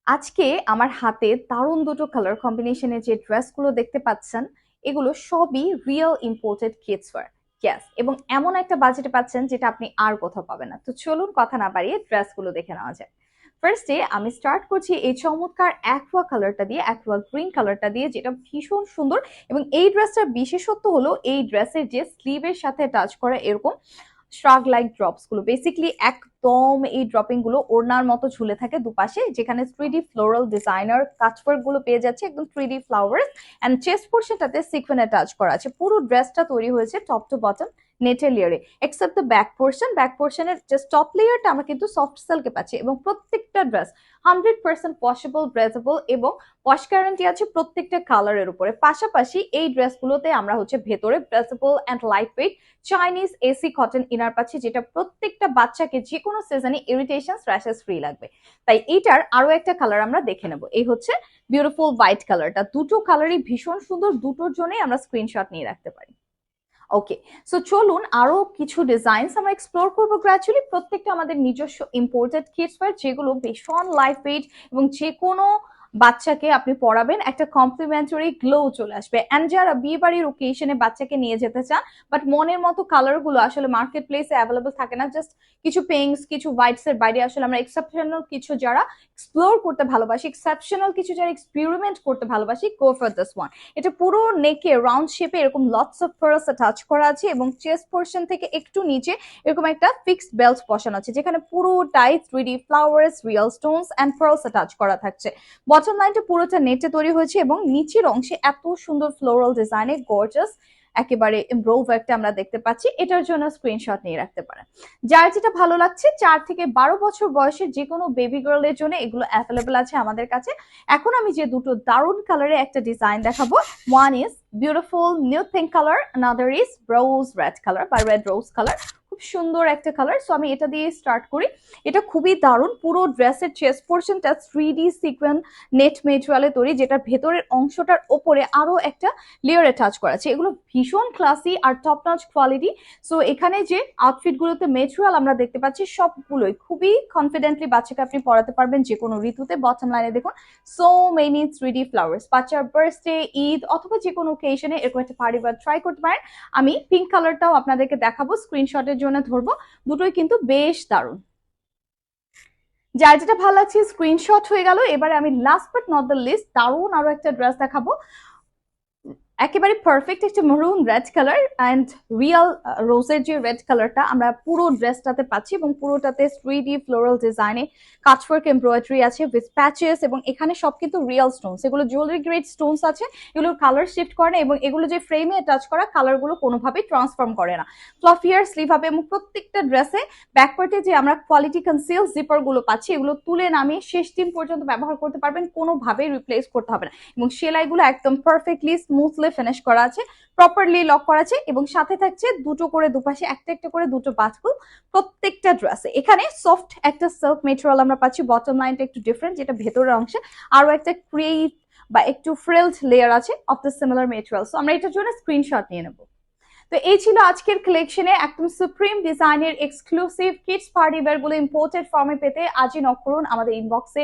আজকে আমার হাতে দারুণ দুটো কালার কম্বিনেশনের যে ড্রেসগুলো দেখতে পাচ্ছেন, এগুলো সবই real imported kids wear. Yes, এবং এমন একটা বাজেটে পাচ্ছেন যেটা আপনি আর কোথাও পাবেন না। তো চলুন কথা না বাড়িয়ে ড্রেসগুলো দেখে নেওয়া যায়। ফার্স্টে আমি স্টার্ট করছি এই চমৎকার অ্যাকোয়া কালারটা দিয়ে, অ্যাকোয়া গ্রিন কালারটা দিয়ে, যেটা ভীষণ সুন্দর। এবং এই ড্রেসটার বিশেষত্ব হলো এই ড্রেসের যে স্লিভের সাথে টাচ করা এরকম শ্রাগ লাইক ড্রপস গুলো, বেসিক্যালি একদম এই ড্রপিং গুলো ওড়নার মতো ঝুলে থাকে দুপাশে, যেখানে 3D ফ্লোরাল ডিজাইনার কাটওয়ার্ক গুলো পেয়ে যাচ্ছে, একদম 3D ফ্লাওয়ার্স এন্ড চেস্ট পোর্শনটাতে সিকোয়েন্সে টাচ করা আছে। পুরো ড্রেসটা তৈরি হয়েছে টপ টু বটম নেটের লেয়ারে, এক্সেপ্ট দ্য ব্যাক পোর্শনের জাস্ট টপ লেয়ারটা আমরা কিন্তু সফট সিল্কে পাচ্ছি। এবং প্রত্যেকটা ড্রেস 100% ওয়াশেবল, ব্রেজেবল এবং ওয়াশ গ্যারান্টি আছে প্রত্যেকটা কালারের উপরে। পাশাপাশি এই ড্রেসগুলোতে আমরা হচ্ছে ভেতরে breathable and light weight Chinese AC cotton inner পাচ্ছি, যেটা প্রত্যেকটা বাচ্চাকে যে কোনো সিজনে ইরিটেশন র্যাশেস ফ্রি লাগবে। তাই এইটার আরো একটা কালার আমরা দেখে নেব। এই হচ্ছে বিউটিফুল হোয়াইট কালারটা। দুটো কালারই ভীষণ সুন্দর, দুটোর জন্যই আমরা স্ক্রিনশট নিয়ে রাখতে পারি। ওকে, সো চলুন আরো কিছু ডিজাইনস আমরা এক্সপ্লোর করবো গ্র্যাচুয়ালি। প্রত্যেকটা আমাদের নিজস্ব ইম্পোর্টেড কিডস ওয়্যার, যেগুলো ভীষণ লাইট ওয়েট এবং যে কোনো বাচ্চাকে আপনি পরাবেন একটা কমপ্লিমেন্টারি গ্লো চলে আসবে। এন্ড যারা বিয়ে বাড়ির ওকেশনে বাচ্চাকে নিয়ে যেতে চান, বাট মনের মতো কালার গুলো আসলে মার্কেট প্লেসে অ্যাভেলেবল থাকে না, জাস্ট কিছু পিঙ্কস কিছু হোয়াইটস এর বাইরে আসলে আমরা এক্সেপশনাল কিছু যারা এক্সপ্লোর করতে ভালোবাসি, এক্সেপশনাল কিছু যারা এক্সপেরিমেন্ট করতে ভালোবাসি, গো ফর দিস ওয়ান। এটা পুরো নেকে রাউন্ড শেপে এরকম লটস অফ পার্লস টাচ করা আছে, এবং চেস্ট পোর্শন থেকে একটু নিচে এরকম একটা ফিক্সড বেল্ট বসানো আছে, যেখানে পুরোটাই 3D flowers, real stones and pearls touch করা থাকছে। বটম লাইনটা পুরোটা নেটে তৈরি হয়েছে, এবং নিচের অংশে এত সুন্দর ফ্লোরাল ডিজাইনে গর্জাস একেবারে এমব্রোভ একটা আমরা দেখতে পাচ্ছি। এটার জন্য স্ক্রিনশট নিয়ে রাখতে পারেন। যার যেটা ভালো লাগছে, 4 থেকে 12 বছর বয়সের যে কোনো বেবি গার্লের জন্য এগুলো অ্যাভেলেবল আছে আমাদের কাছে। এখন আমি যে দুটো দারুণ কালারে একটা ডিজাইন দেখাবো, one is beautiful new pink colour, another is rose red colour বা রেড রোজ কালার। খুব সুন্দর একটা কালার। সো আমি এটা দিয়ে স্টার্ট করি। এটা খুবই দারুণ। পুরো ড্রেসের চেস্ট পোর্শনটা 3D সিকোয়েন্স নেট মেটেরিয়ালে তৈরি, যেটার ভেতরের অংশটার ওপরে আরো একটা লেয়ারে টাচ করা আছে। এগুলো ভীষণ ক্লাসি আর টপ নচ কোয়ালিটি। সো এখানে যে আউটফিট গুলোতে মেটেরিয়াল আমরা দেখতে পাচ্ছি, সবগুলোই খুবই কনফিডেন্টলি বাচ্চাকে আপনি পরাতে পারবেন যে কোনো ঋতুতে। বটম লাইনে দেখুন সো মেনি 3D ফ্লাওয়ার্স। বাচ্চার বার্থডে, ঈদ অথবা যে কোনো ওকেশনে এরকম একটা পার্টি বা ট্রাই করতে পারেন। আমি পিঙ্ক কালারটাও আপনাদেরকে দেখাবো, স্ক্রিনশটের জন্য ধরবো। দুটোই কিন্তু বেশ দারুণ। যার যেটা ভালো লাগছে স্ক্রিনশট হয়ে গেল। এবারে আমি last but not the least দারুণ আরো একটা ড্রেস দেখাবো, একেবারে পারফেক্ট একটা maroon red colour and real রোজের যে রেড কালারটা আমরা পুরো ড্রেসটাতে পাচ্ছি, এবং পুরোটাতে 3D ফ্লোরাল ডিজাইনে কাটওয়ার্ক এমব্রয়ডারি আছে উইথ প্যাচেস, এবং এখানে সব কিন্তু রিয়েল স্টোনস, এগুলো জুয়েলারি গ্রেড স্টোনস আছে। এগুলো কালার শিফট করে না, এবং এগুলো যে ফ্রেমে টাচ করা কালারগুলো কোনোভাবেই ট্রান্সফর্ম করে না। ফ্লাফিয়ার স্লিভ হবে, এবং প্রত্যেকটা ড্রেসে ব্যাকপার্টে যে আমরা কোয়ালিটি কনসিল জিপার গুলো পাচ্ছি, এগুলো তুলে নামিয়ে শেষ দিন পর্যন্ত ব্যবহার করতে পারবেন, কোনোভাবেই রিপ্লেস করতে হবে না। এবং সেলাইগুলো একদম পারফেক্টলি স্মুথলি ফিনিশ করা আছে, প্রপারলি লক করা আছে, এবং সাথে থাকছে দুটো করে দুপাশে একটা একটা করে দুটো বাটকুল প্রত্যেকটা ড্রেসে। এখানে সফট একটা সিল্ক মেটেরিয়াল আমরা পাচ্ছি। বটম লাইনটা একটু ডিফারেন্ট, যেটা ভেতরের অংশে আরো একটা ক্রিয়েট বা একটু ফ্রিলড লেয়ার আছে of the similar material. So আমরা এটার জন্য স্ক্রিনশট নিয়ে নেব। তো এই ছিল আজকের কালেকশনে একদম সুপ্রিম ডিজাইনের এক্সক্লুসিভ কিডস পার্টি ওয়্যার গুলো ইম্পোর্টেড ফর্মে পেতে আজই নক করুন আমাদের ইনবক্সে।